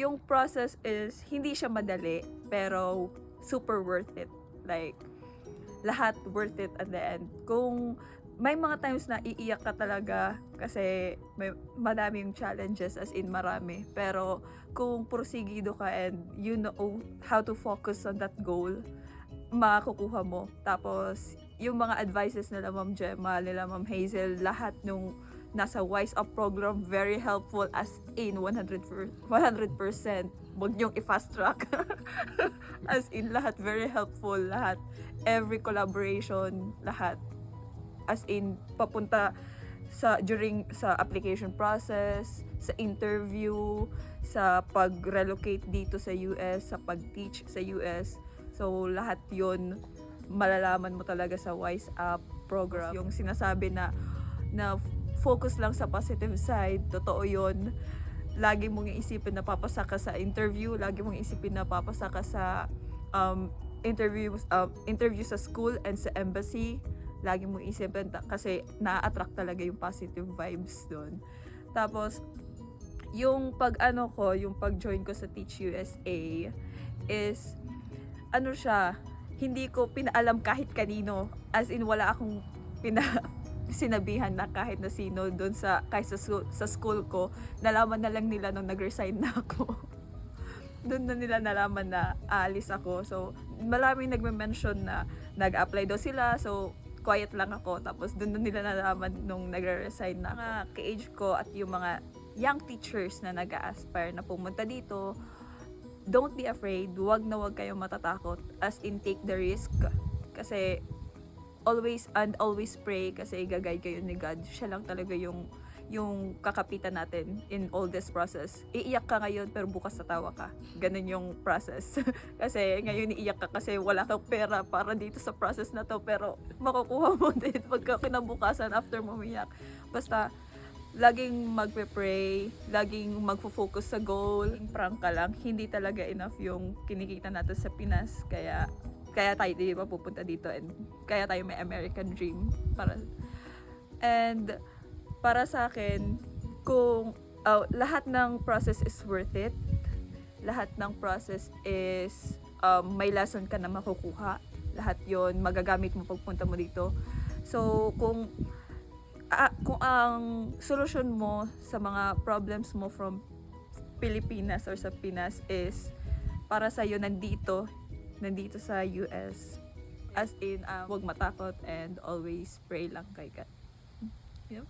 yung process is hindi siya madali, pero super worth it. Like, lahat worth it at the end. Kung may mga times na iiyak ka talaga kasi madami yung challenges, as in marami. Pero kung porsigido ka and you know how to focus on that goal, makukuha mo. Tapos, yung mga advices nila Ma'am Gemma, nila Ma'am Hazel, lahat nung nasa Wise Up program, very helpful, as in 100%. Huwag niyong i-fast track. As in, lahat very helpful, lahat. Every collaboration, lahat. As in, papunta during sa application process, sa interview, sa pag-relocate dito sa US, sa pag-teach sa US. So, lahat yon malalaman mo talaga sa Wise Up program. Yung sinasabi na focus lang sa positive side, totoo yon. Lagi mong iisipin na papasa ka sa interview, lagi mong iisipin na papasa ka sa interview sa school and sa embassy. Lagi mong isipin kasi na-attract talaga yung positive vibes doon. Tapos, yung yung pag-join ko sa Teach USA is, hindi ko pinaalam kahit kanino. As in, wala akong sinabihan na kahit na sino doon kahit sa school ko. Nalaman na lang nila nung nag-resign na ako. Doon na nila nalaman na aalis ako. So, maraming nagme-mention na nag-apply daw sila. So, quiet lang ako. Tapos doon na nila nalaman nung nagre-resign na. Mga ka-age ko at yung mga young teachers na nag-a-aspire na pumunta dito, don't be afraid. Huwag na huwag kayong matatakot. As in, take the risk. Kasi always pray kasi i-guide kayo ni God. Siya lang talaga yung kakapitan natin in all this process. Iiyak ka ngayon pero bukas tatawa ka. Ganun yung process. Kasi ngayon iiyak ka kasi wala kang pera para dito sa process na to, pero makukuha mo din pagka kinabukasan after mo umiyak. Basta laging magpe-pray, laging magfo-focus sa goal. Prank ka lang, hindi talaga enough yung kinikita natin sa Pinas. Kaya tayo di ba pupunta dito, and kaya tayo may American dream para sa akin, kung lahat ng process is worth it, lahat ng process is may lesson ka na makukuha, lahat yon magagamit mo pagpunta mo dito. So kung ang solusyon mo sa mga problems mo from Pilipinas or sa Pinas is para sa iyo nandito sa US, as in, huwag matakot and always pray lang kay God. Yep.